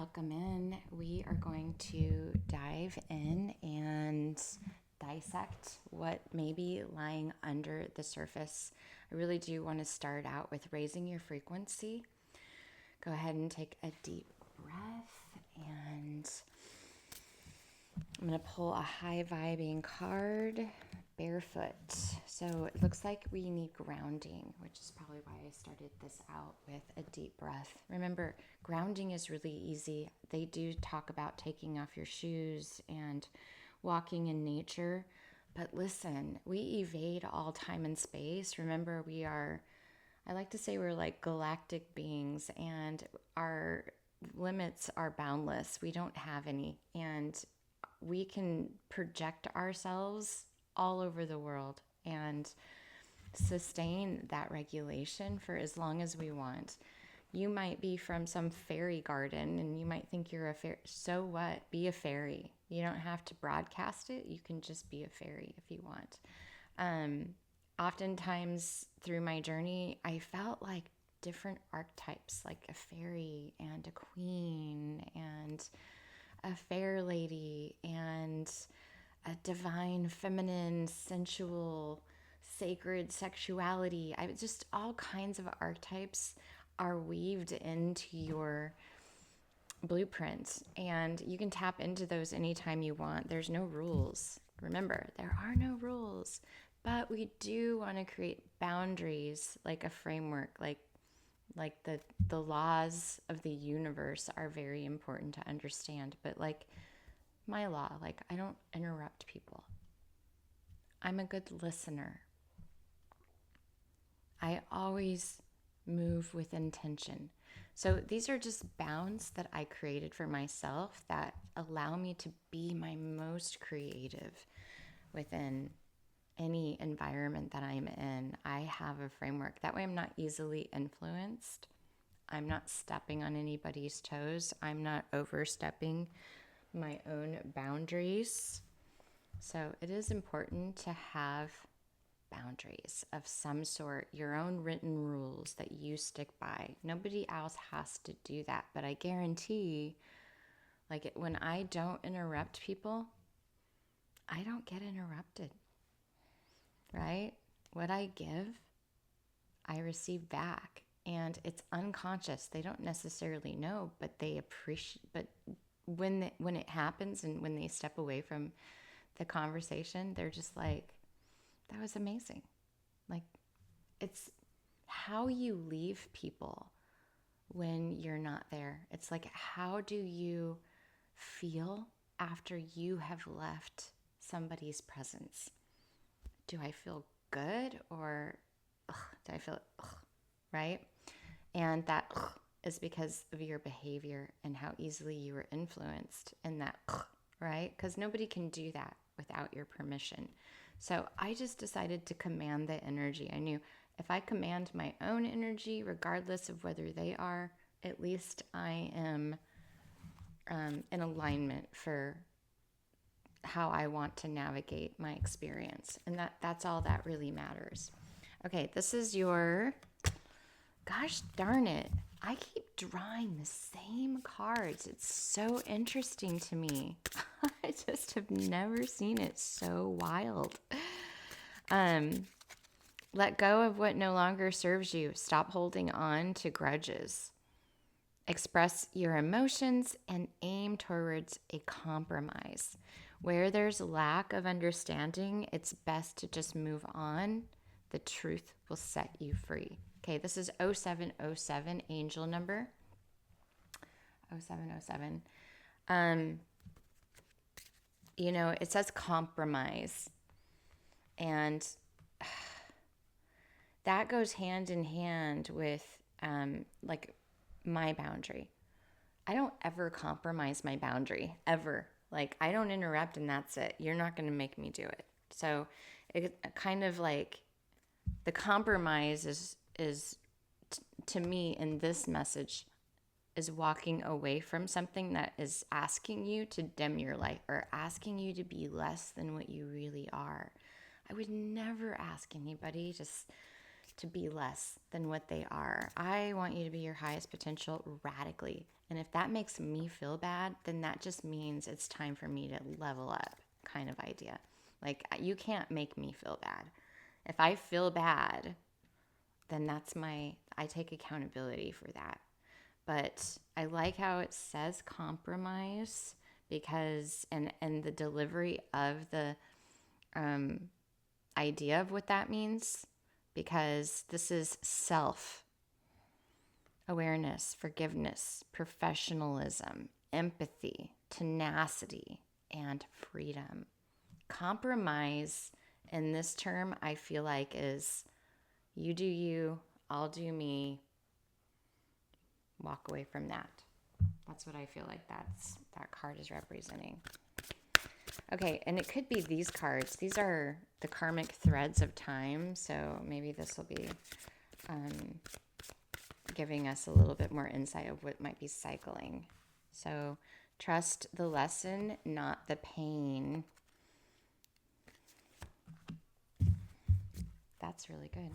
welcome in. We are going to dive in and dissect what may be lying under the surface. I really do want to start out with raising your frequency. Go ahead and take a deep breath, and I'm going to pull a high vibing card, Barefoot. So it looks like we need grounding, which is probably why I started this out with a deep breath. Remember, grounding is really easy. They do talk about taking off your shoes and walking in nature. But listen, we evade all time and space. Remember, I like to say we're like galactic beings, and our limits are boundless. We don't have any. And we can project ourselves all over the world and sustain that regulation for as long as we want. You might be from some fairy garden and you might think you're a fairy. So what? Be a fairy. You don't have to broadcast it. You can just be a fairy if you want. Oftentimes through my journey, I felt like different archetypes, like a fairy and a queen and a fair lady and a divine, feminine, sensual, sacred sexuality. Just all kinds of archetypes are weaved into your blueprint, and you can tap into those anytime you want. There's no rules. Remember, there are no rules, but we do want to create boundaries, like a framework, like the laws of the universe are very important to understand. But like my law, like I don't interrupt people. I'm a good listener. I always move with intention. So these are just bounds that I created for myself that allow me to be my most creative within any environment that I'm in. I have a framework. That way I'm not easily influenced. I'm not stepping on anybody's toes. I'm not overstepping my own boundaries. So it is important to have boundaries of some sort, your own written rules that you stick by. Nobody else has to do that, but I guarantee, when I don't interrupt people, I don't get interrupted, right? What I give, I receive back, and it's unconscious. They don't necessarily know, but they appreciate. But when it happens and when they step away from the conversation, they're just like, that was amazing. Like, it's how you leave people when you're not there. It's like, how do you feel after you have left somebody's presence? Do I feel good, or do I feel right? And that is because of your behavior and how easily you were influenced in that, right? Because nobody can do that without your permission. So I just decided to command the energy. I knew if I command my own energy, regardless of whether they are, at least I am in alignment for how I want to navigate my experience. And that's all that really matters. Okay, this is your, gosh darn it, I keep drawing the same cards. It's so interesting to me. I just have never seen it so wild. Let go of what no longer serves you. Stop holding on to grudges. Express your emotions and aim towards a compromise. Where there's lack of understanding, it's best to just move on. The truth will set you free. Okay, this is 0707, angel number. 0707. It says compromise. And that goes hand in hand with my boundary. I don't ever compromise my boundary, ever. Like, I don't interrupt and that's it. You're not going to make me do it. So it kind of like the compromise is to me in this message is walking away from something that is asking you to dim your light or asking you to be less than what you really are. I would never ask anybody to be less than what they are. I want you to be your highest potential radically. And if that makes me feel bad, then that just means it's time for me to level up, kind of idea. Like, you can't make me feel bad. If I feel bad, then I take accountability for that. But I like how it says compromise, because, and the delivery of the idea of what that means, because this is self awareness, forgiveness, professionalism, empathy, tenacity, and freedom. Compromise in this term, I feel like, is you do you, I'll do me, walk away from that. That's what I feel like that card is representing. Okay, and it could be these cards. These are the karmic threads of time, so maybe this will be giving us a little bit more insight of what might be cycling. So trust the lesson, not the pain. That's really good.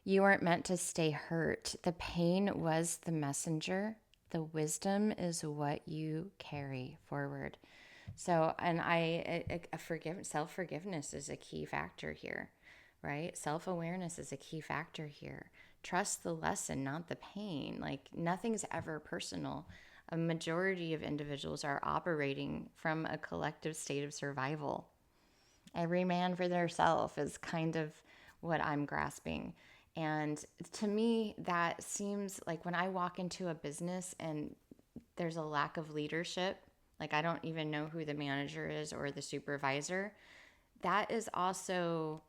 You weren't meant to stay hurt. The pain was the messenger. The wisdom is what you carry forward. So, and self-forgiveness is a key factor here, right? Self-awareness is a key factor here. Trust the lesson, not the pain. Like, nothing's ever personal. A majority of individuals are operating from a collective state of survival. Every man for theirself is kind of what I'm grasping. And to me, that seems like when I walk into a business and there's a lack of leadership, like I don't even know who the manager is or the supervisor, that is also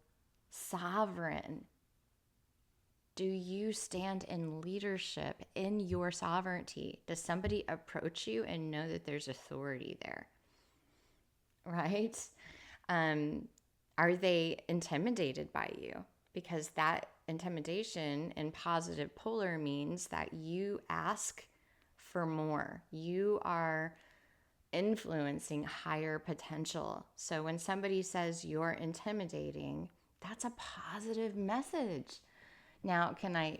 sovereign. Do you stand in leadership, in your sovereignty? Does somebody approach you and know that there's authority there? Right? Are they intimidated by you? Because that intimidation in positive polar means that you ask for more. You are influencing higher potential. So when somebody says you're intimidating, that's a positive message. Now, can I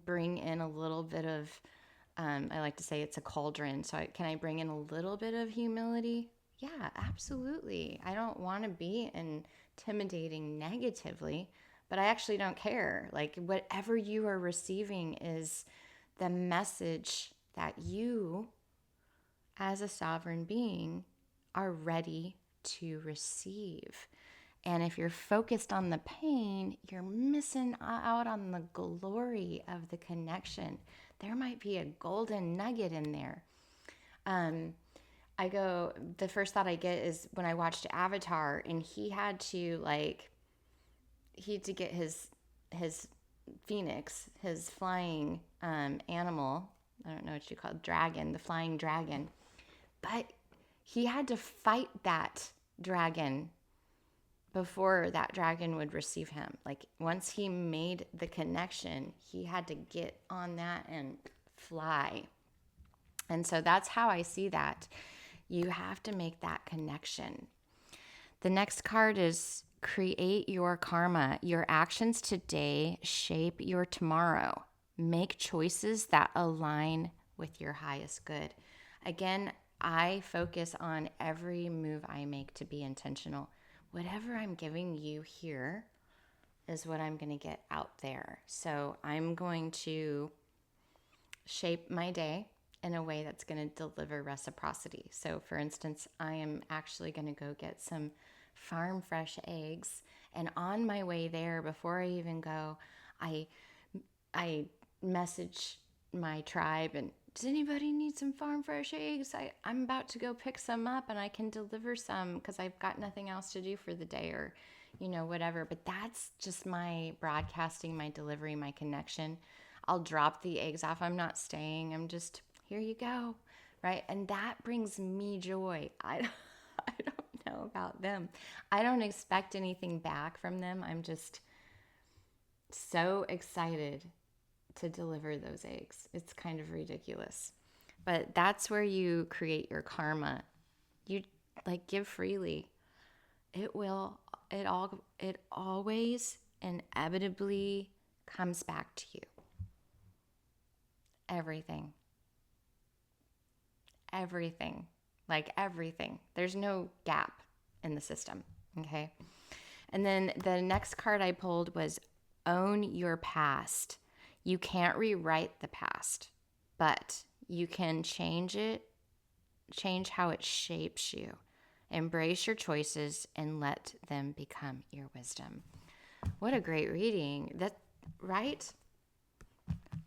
bring in a little bit of, I like to say it's a cauldron. So can I bring in a little bit of humility? Yeah, absolutely. I don't want to be intimidating negatively, but I actually don't care. Like, whatever you are receiving is the message that you, as a sovereign being, are ready to receive. And if you're focused on the pain, you're missing out on the glory of the connection. There might be a golden nugget in there. The first thought I get is when I watched Avatar, and he had to get his phoenix, his flying animal. I don't know what you call it, dragon, the flying dragon. But he had to fight that dragon before that dragon would receive him. Like, once he made the connection, he had to get on that and fly. And so that's how I see that. You have to make that connection. The next card is create your karma. Your actions today shape your tomorrow. Make choices that align with your highest good. Again, I focus on every move I make to be intentional. Whatever I'm giving you here is what I'm going to get out there. So I'm going to shape my day in a way that's going to deliver reciprocity. So for instance, I am actually going to go get some farm fresh eggs. And on my way there, before I even go, I message my tribe and, does anybody need some farm fresh eggs? I'm about to go pick some up and I can deliver some because I've got nothing else to do for the day, or, whatever. But that's just my broadcasting, my delivery, my connection. I'll drop the eggs off. I'm not staying. I'm just, here you go. Right. And that brings me joy. I don't know about them. I don't expect anything back from them. I'm just so excited to deliver those eggs. It's kind of ridiculous. But that's where you create your karma. You give freely. It always inevitably comes back to you. Everything. Everything. Like everything. There's no gap in the system. Okay. And then the next card I pulled was own your past. You can't rewrite the past, but you can change it, change how it shapes you. Embrace your choices and let them become your wisdom. What a great reading. That, right?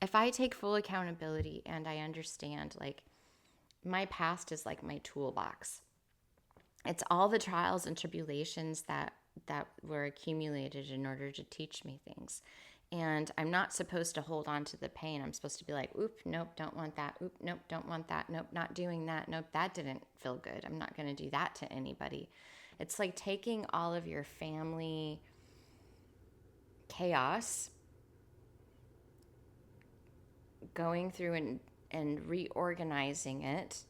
If I take full accountability and I understand, like, my past is like my toolbox. It's all the trials and tribulations that were accumulated in order to teach me things. And I'm not supposed to hold on to the pain. I'm supposed to be like, oop, nope, don't want that. Oop, nope, don't want that. Nope, not doing that. Nope, that didn't feel good. I'm not going to do that to anybody. It's like taking all of your family chaos, going through and reorganizing it,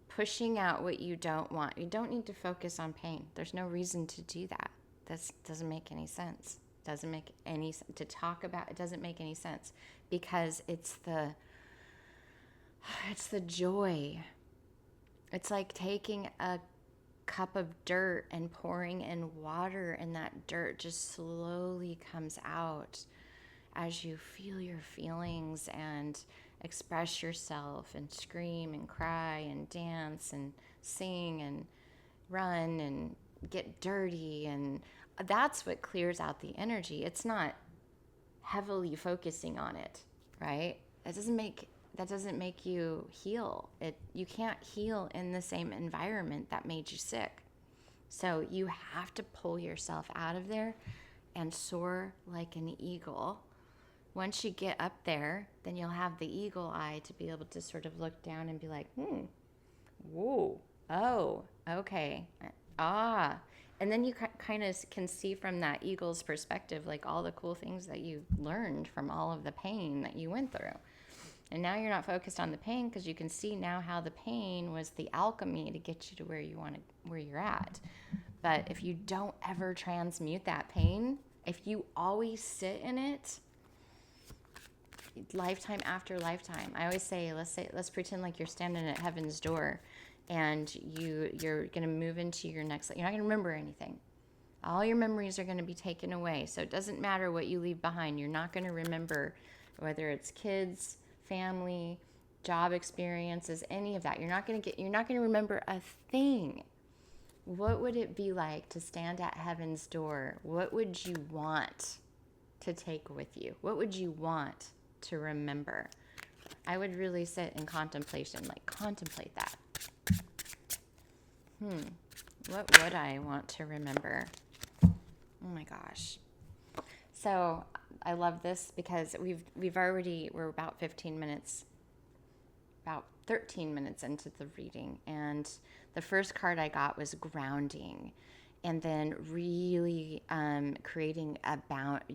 pushing out what you don't want. You don't need to focus on pain. There's no reason to do that. That doesn't make any sense. Doesn't make any to talk about. It doesn't make any sense because it's the joy. It's like taking a cup of dirt and pouring in water, and that dirt just slowly comes out as you feel your feelings and express yourself and scream and cry and dance and sing and run and get dirty, and that's what clears out the energy. It's not heavily focusing on it, right? That doesn't make you heal. You can't heal in the same environment that made you sick. So you have to pull yourself out of there and soar like an eagle. Once you get up there, then you'll have the eagle eye to be able to sort of look down and be like, whoa, oh, okay, and then you kind of can see from that eagle's perspective, like all the cool things that you learned from all of the pain that you went through. And now you're not focused on the pain because you can see now how the pain was the alchemy to get you to where you're at. But if you don't ever transmute that pain, if you always sit in it, lifetime after lifetime. I always say, let's pretend like you're standing at heaven's door and you're going to move into your next life. You're not going to remember anything. All your memories are going to be taken away. So it doesn't matter what you leave behind. You're not going to remember whether it's kids, family, job experiences, any of that. You're not going to remember a thing. What would it be like to stand at heaven's door? What would you want to take with you? What would you want to remember? I would really sit in contemplation, like contemplate that. What would I want to remember? Oh my gosh. So I love this because we're about 13 minutes into the reading, and the first card I got was grounding, and then really creating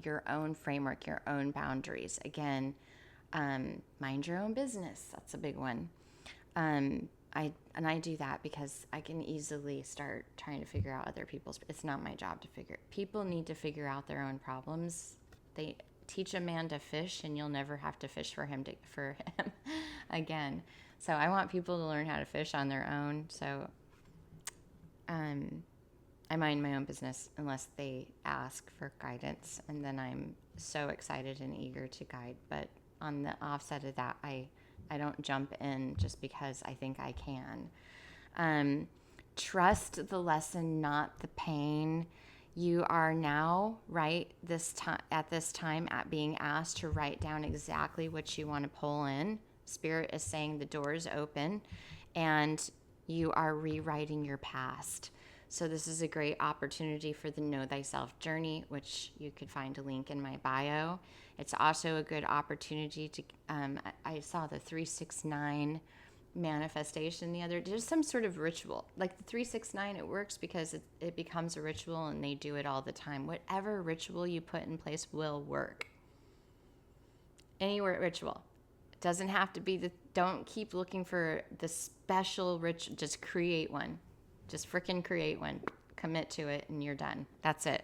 your own framework, your own boundaries. Again, mind your own business. That's a big one. I do that because I can easily start trying to figure out other people's. It's not my job to figure. People need to figure out their own problems. They teach a man to fish, and you'll never have to fish for him again. So I want people to learn how to fish on their own. So, I mind my own business unless they ask for guidance, and then I'm so excited and eager to guide. But on the offset of that, I don't jump in just because I think I can. Trust the lesson, not the pain. You are now at this time at being asked to write down exactly what you want to pull in. Spirit is saying the door is open, and you are rewriting your past. So this is a great opportunity for the Know Thyself journey, which you could find a link in my bio. It's also a good opportunity to, I saw the 369 manifestation the other day. There's some sort of ritual. Like the 369, it works because it becomes a ritual, and they do it all the time. Whatever ritual you put in place will work. Any ritual. It doesn't have to be don't keep looking for the special ritual. Just create one. Just freaking create one. Commit to it, and you're done. That's it.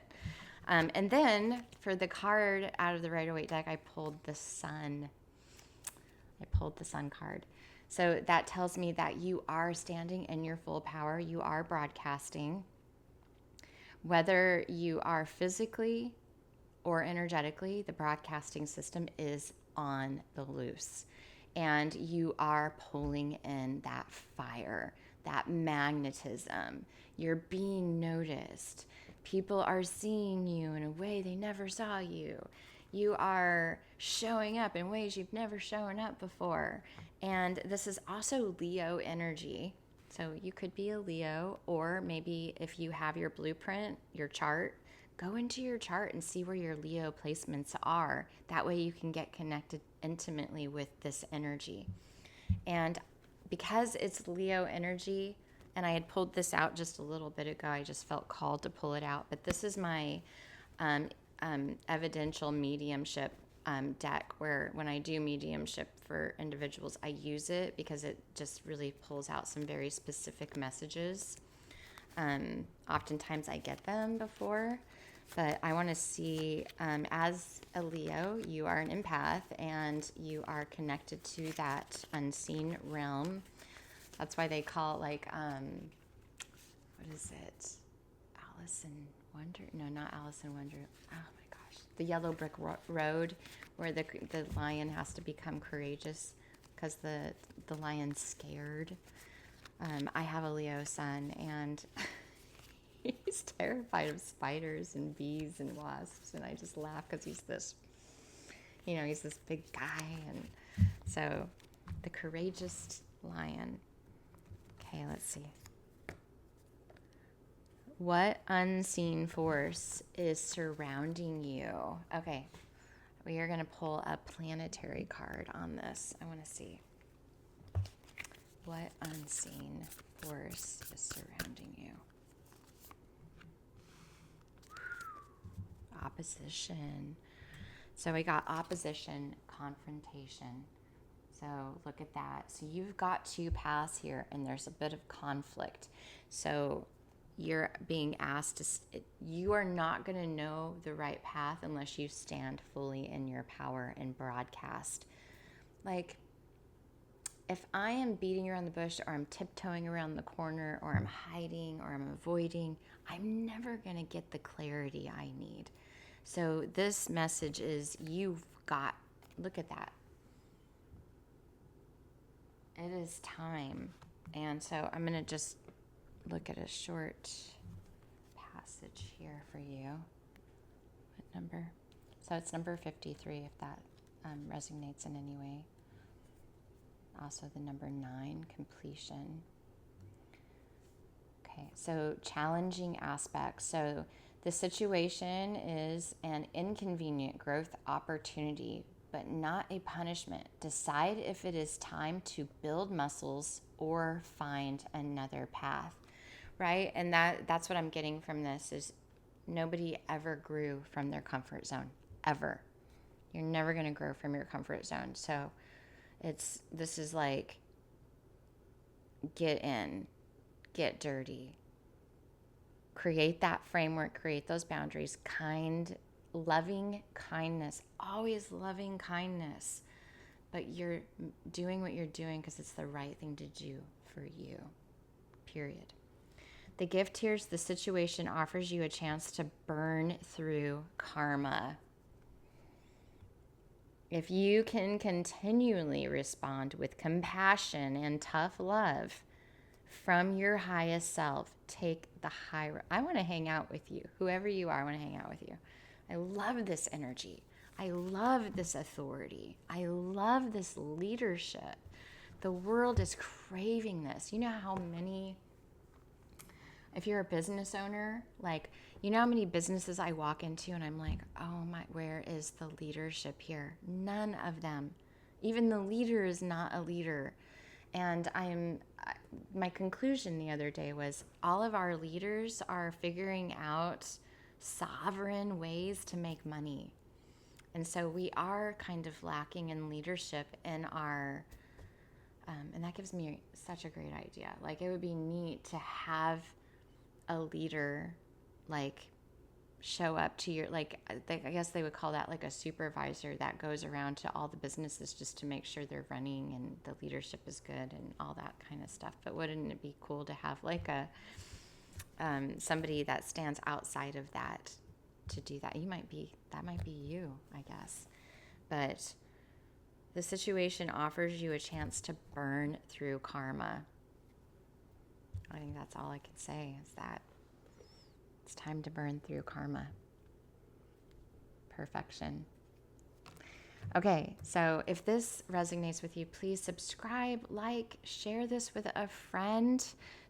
And then for the card out of the Rider-Waite deck, I pulled the Sun. I pulled the Sun card. So that tells me that you are standing in your full power. You are broadcasting. Whether you are physically or energetically, the broadcasting system is on the loose. And you are pulling in that fire, that magnetism. You're being noticed. People are seeing you in a way they never saw you. You are showing up in ways you've never shown up before. And this is also Leo energy. So you could be a Leo, or maybe if you have your blueprint, your chart, go into your chart and see where your Leo placements are. That way you can get connected intimately with this energy. And because it's Leo energy, and I had pulled this out just a little bit ago, I just felt called to pull it out. But this is my evidential mediumship deck, where when I do mediumship for individuals, I use it because it just really pulls out some very specific messages. Oftentimes I get them before, but I want to see, as a Leo, you are an empath and you are connected to that unseen realm. That's why they call it like, what is it? Alice in Wonder? No, not Alice in Wonder. Oh my gosh. The Yellow Brick Road, where the lion has to become courageous because the lion's scared. I have a Leo son, and he's terrified of spiders and bees and wasps, and I just laugh because he's this big guy. And so the courageous lion. Okay, let's see. What unseen force is surrounding you? Okay, we are going to pull a planetary card on this. I want to see. What unseen force is surrounding you? Opposition. So we got opposition, confrontation. So look at that. So you've got two paths here, and there's a bit of conflict. So you're being asked to, you are not going to know the right path unless you stand fully in your power and broadcast. Like, if I am beating around the bush, or I'm tiptoeing around the corner, or I'm hiding, or I'm avoiding, I'm never going to get the clarity I need. So this message is, you've got, look at that. It is time. And so I'm going to just look at a short passage here for you. What number? So it's number 53, if that resonates in any way. Also the number 9, completion. Okay, so challenging aspects. So the situation is an inconvenient growth opportunity, but not a punishment. Decide if it is time to build muscles or find another path, right? And that's what I'm getting from this is nobody ever grew from their comfort zone, ever. You're never going to grow from your comfort zone. So this is like, get in, get dirty, create that framework, create those boundaries, loving kindness, always loving kindness. But you're doing what you're doing because it's the right thing to do for you, period. The gift here is the situation offers you a chance to burn through karma. If you can continually respond with compassion and tough love from your highest self, take the high road. I want to hang out with you. Whoever you are, I want to hang out with you. I love this energy. I love this authority. I love this leadership. The world is craving this. You know how many, if you're a business owner, like, you know how many businesses I walk into and I'm like, oh my, where is the leadership here? None of them. Even the leader is not a leader. And my conclusion the other day was all of our leaders are figuring out sovereign ways to make money. And so we are kind of lacking in leadership in our, and that gives me such a great idea. Like, it would be neat to have a leader, like, show up to your, like, I guess they would call that like a supervisor that goes around to all the businesses just to make sure they're running and the leadership is good and all that kind of stuff. But wouldn't it be cool to have like a somebody that stands outside of that to do that? That might be you, I guess. But the situation offers you a chance to burn through karma. I think that's all I can say, is that it's time to burn through karma. Perfection. Okay, so if this resonates with you, please subscribe, like, share this with a friend.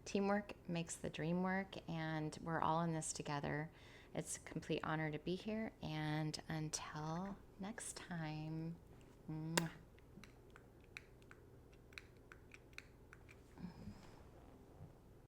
Teamwork makes the dream work, and we're all in this together. It's a complete honor to be here, and until next time. Mwah.